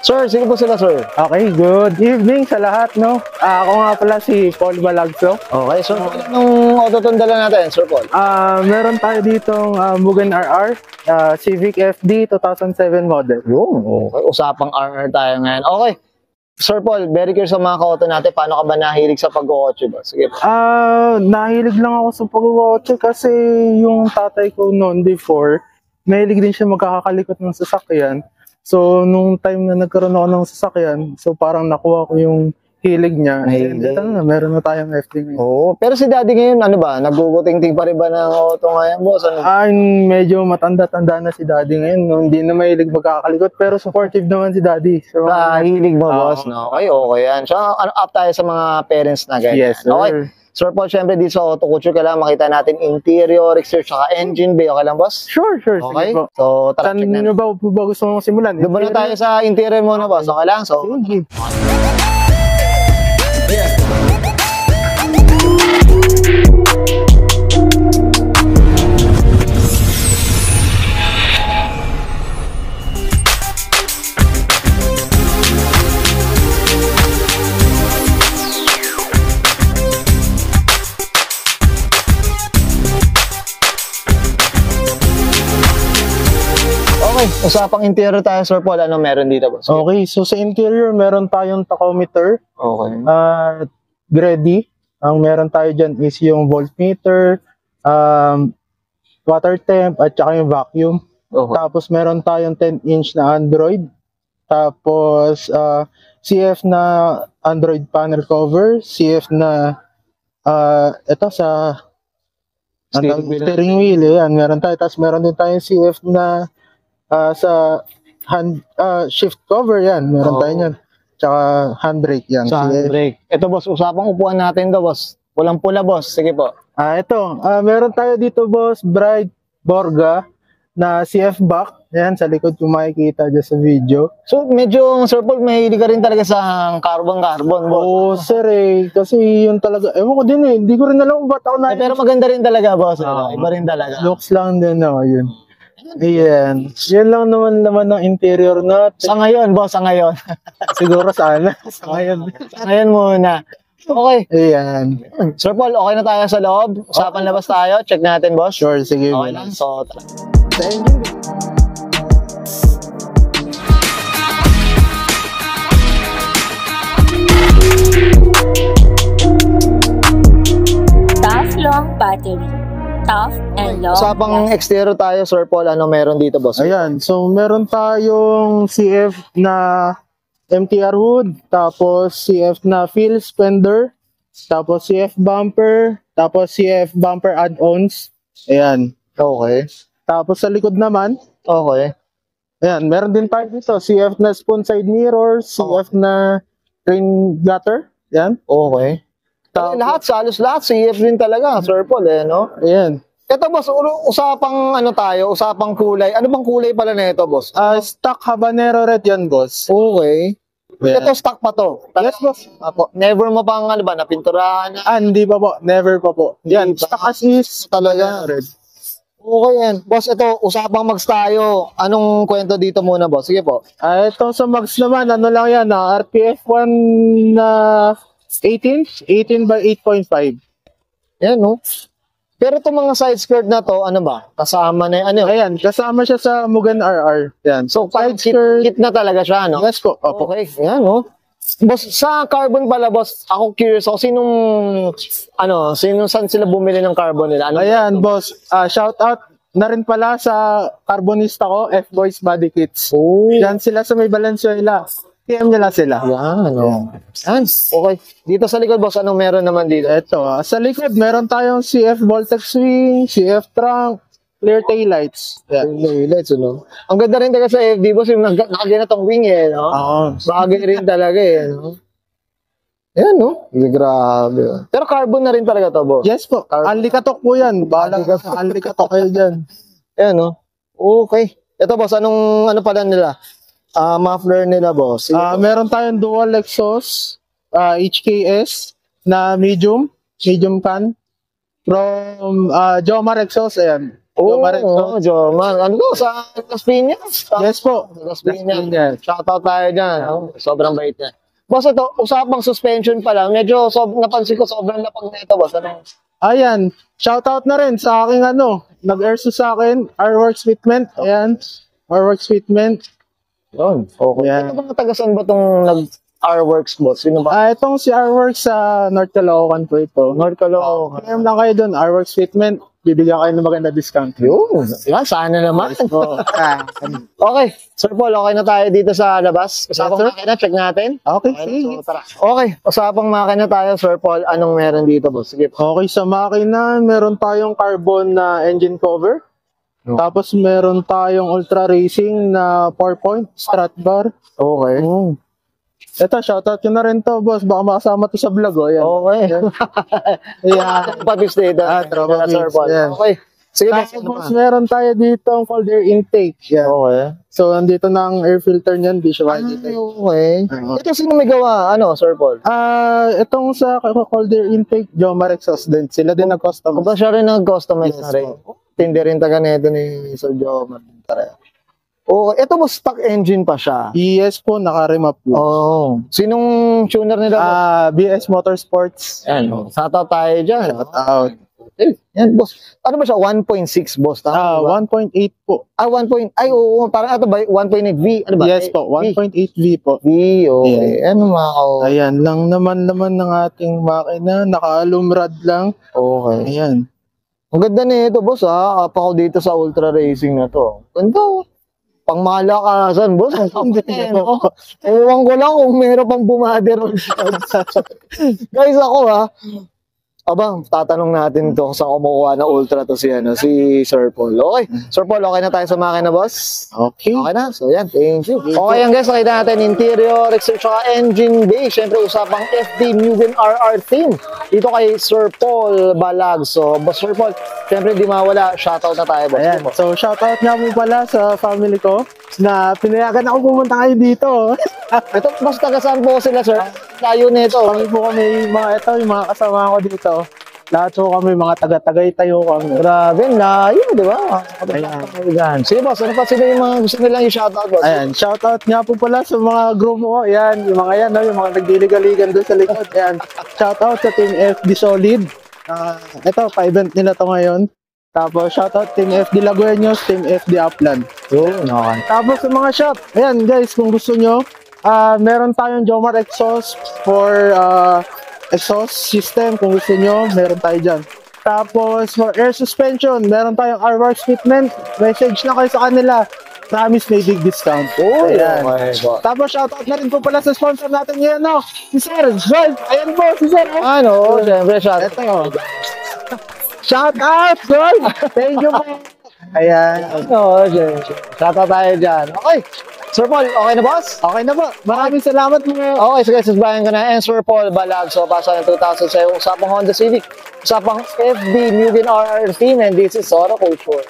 Sir, sino po sila, sir? Okay, good evening sa lahat, no? Ako nga pala si Paul Balagso. Okay, sir. Anong auto dala natin, Sir Paul? Meron tayo ditong Mugen RR, Civic FD 2007 model. Yun, okay. Usapang RR tayo ngayon. Okay. Sir Paul, very curious sa mga ka-auto natin. Paano ka ba nahilig sa pag-auto ba? Sige po. Nahilig lang ako sa pag-auto kasi yung tatay ko noon before, mahilig din siya magkakalikot ng sasakyan. So, nung time na nagkaroon ako ng sasakyan, so parang nakuha ko yung hilig niya. And ito na, meron na tayong FD ngayon. Oo, pero si daddy ngayon, ano ba? Naguguting-ting pa rin ba ng auto ngayon, boss? Ano? Medyo matanda-tanda na si daddy ngayon. No? Hindi na mahilig magkakalikot, pero supportive naman si daddy. So, hilig mo, boss, no? Okay, okay yan. So, up tayo sa mga parents na ganyan. Yes, sir. Okay. Sir Paul, syempre dito sa Auto Culture, kailangan makita natin interior, exterior, saka engine bay. Okay lang, boss? Sure. Okay. Sige po. So, tara, check Saan natin. nyo ba gusto mong simulan? Doon muna tayo sa interior muna, boss. Okay lang? So, Sige. okay. Usapang interior tayo, Sir Paul. Ano meron dito, boss? Okay, so sa interior, meron tayong tachometer. Okay. Ready. Ang meron tayo dyan is yung voltmeter, water temp, at saka yung vacuum. Okay. Tapos meron tayong 10-inch na Android. Tapos CF na Android panel cover, CF na ito sa steering wheel. Yan, meron tayo. Tapos meron din tayong CF na sa shift cover. Yan, meron tayo yan. Tsaka handbrake yan. Sa handbrake. Ito, boss, usapang upuan natin to, boss. Walang pula, boss. Sige po. Ito, meron tayo dito, boss, Bright Borga na CF back. Yan, sa likod yung makikita dyan sa video. So, medyo, Sir Paul, mahilig ka rin talaga sa carbon-carbon, boss. Oo, sir Kasi yun talaga, ewan ko din Hindi ko rin alam kung ba't ako pero maganda rin talaga, boss. Iba rin talaga. Looks lang din, yun. Ayan. Yan lang naman ng interior natin. Sa ngayon, boss, sa ngayon. Siguro sana. Sa ngayon. Sa ngayon muna. Okay. Ayan. Sir Paul, okay na tayo sa loob. Usapan labas tayo. Check natin, boss. Sure, sige. Okay lang. So, tara. Sa engine. Tough long battery. Tough and long. Usapang exterior tayo, Sir Paul. Ano meron dito, boss? Ayan. So, meron tayong CF na MTR hood, tapos CF na field spender, tapos CF bumper, tapos CF bumper add-ons. Ayan. Okay. Tapos sa likod naman, Okay. ayan, meron din tayo dito, CF na spoon side mirror, CF na rain gutter. Ayan. Okay. Lahat, halos lahat, CF din talaga, Sir Paul, no? Ayan. Ito, boss, usapang usapang kulay. Ano bang kulay pala na ito, boss? Stock habanero red yan, boss. Okay. Ayan. Ito, stock pa to. Yes, boss. Apo, never mo pang, napinturahan na. Hindi pa po. Never pa po. Yan. Stock as is. Talaga. Red. Okay yan. Boss, ito, usapang mags tayo. Anong kwento dito muna, boss? Sige po. Ito sa mags naman, ano lang yan, RPF 1 na 18 by 8.5. Yan, no? Pero itong mga side skirt na to, ano ba? Kasama na yung Ayan, kasama siya sa Mugen RR. Yan. So, side kit na talaga siya, no? Yes po. Opo. Okay, yan, no? Boss, sa carbon pala, boss, ako curious ako, saan sila bumili ng carbon nila? Ayan, boss. Shout out na rin pala sa carbonista ko, F-Boys Body Kits. Oh. Yan sila sa may Valenzuela. PM nila sila. Yan, no? Yan. Okay. Dito sa likod, boss, anong meron naman dito? Ito, sa likod, meron tayong CF Voltex Swing, CF Trunk, clear taillights. Taillights, no? Ang ganda rin talaga sa FD, boss, yung nakaganatong wing, no? Oo. Bagay rin talaga, no? Yan, no? Grabe. Pero carbon na rin talaga to, boss. Yes po. Anlikatok po yan. Bahala ka sa anlikatok kayo dyan. Yan, no? Okay. Ito, boss, ano pala nila? Muffler nila, boss. Meron tayong dual exhaust, HKS na medium can from Jomar exhaust. Ayan. Oo, Jomar Exos. Jomar. Ano to? Sa Las Piñas? Yes po. Sa Las Las Piñas. Piñas. Shoutout tayo dyan. Sobrang bait niya. Boss, ito, usapang suspension pa lang. Medyo napansin ko sobrang lapag na ito, boss. Ano? Ayan, shoutout na rin sa aking nag-airso sa akin, R-Works Fitment. Ayan, R-Works Fitment. Yun. Okay. Yan. Ito bang tagasan ba itong nag-R-Works, boss? Sino ba? Itong si R-Works sa North Caloocan po ito. North Caloocan. Kaya lang kayo doon, R-Works Fitment, bibigyan kayo ng maganda discount. Yun. Yan, sana naman. Okay. Sir Paul, okay na tayo dito sa labas. Usapang Yes, sir. makina, check natin. Okay, Okay, sige. so tara. Okay, usapang makina tayo, Sir Paul. Anong meron dito, boss? Sige. Okay, sa makina, meron tayong carbon na engine cover. No. Tapos meron tayong Ultra Racing na 4-point strut bar. Okay. Ito, shoutout ko na rin to, boss. Baka makasama to sa vlog, oh. Ayan. Okay. Ayan. Papis dito. Tropa Sir Pix, Paul. yan. Okay. Sige, boss. Tapos, boss, meron tayo dito ang cold air intake. Yan. Okay. So, andito na ang air filter niyan, visual intake. Okay. Oo. Ito, sino may gawa? Ano, Sir Paul? Itong sa cold air intake, Jomar Exhaust din. Sila din nag-custom. Ba siya rin nag-customize Yes, na rin? Tindi rin taga neto ni Sir Jomar. Okay. Ito mo, stock engine pa siya. ES po, naka-remap po. Oh. Sinong tuner nila? BS Motorsports. Yan. Shoutout tayo dyan. Shoutout. Yan, boss. Ano ba siya? 1.6, boss? Tama ba? 1.8 po. Ay, oo. Parang ito ba? 1.8 V? Ano ba? Yes po, 1.8 V po. V, okay. Ano mga ka? Ayan, lang naman ng ating makina. Naka-alumrad lang. Okay. Ayan. Ang ganda na ito, boss, ha? Apa ko dito sa Ultra Racing na to. Ganda, oh. Pang malakasan, boss. Ang kapatid, no? Ewan ko lang kung meron pang bumader. Guys, ako, ha? Abang, tatanong natin to kung saan kumukuha ng Ultra to si Sir Paul. Okay. Sir Paul, okay na tayo sa makina, boss? Okay. Okay na. So, yan. Thank you. Okay, yan guys. Nakita natin interior, exterior, tsaka engine bay. Siyempre, usapang FD Mugen RR theme. Dito kay Sir Paul Balag. So, boss Sir Paul, siyempre, di mawala. Shoutout na tayo, boss. Ayan. So, shoutout nga po pala sa family ko na pinayagan ako pumunta kayo dito. Ito, boss, taga saan po sila, sir? Tayo nito. Kami po kami, yung mga kasama ko dito. Lahat po kami, mga taga-tagay tayo kami. Grabe, layo, di ba? Ayan. Sige, boss, ano pa sila yung mga gusto nilang i-shoutout, boss? Ayan, shoutout nga po pala sa mga grupo ko. Ayan, yung mga yan, no, yung mga nagdiliga-ligan doon sa likod. Ayan, shoutout sa Team FD Solid. Ito, pa-event nila to ngayon. Tapos, shoutout Team FD Lagueños, Team FD Upland. Yun, okay. Tapos, sa mga shop, ayan guys, kung gusto nyo, meron tayong Jomar Exhaust for exhaust system. Kung gusto nyo, meron tayo dyan. Tapos, for air suspension, meron tayong R-Works Fitment. Message na kayo sa kanila. Promise may big discount. Oh, Ayan. okay. Tapos, shoutout na rin po pala sa sponsor natin ngayon, no? Si Sir Joel. Ayan po, si Sir. Ano, siyempre, shoutout. Ito. Shoutout, Joel. Thank you po. Ayan. Ano, siyempre. Shoutout tayo dyan. Okay. Sir Paul, okay na, boss? Okay na po. Maraming salamat mga. Okay, so guys, Brian ko na. And Sir Paul Balag. So, pasa ng 2000 sa'yo. Usapang Honda Civic. Usapang FB Mugen RR theme. And this is Sora Culture.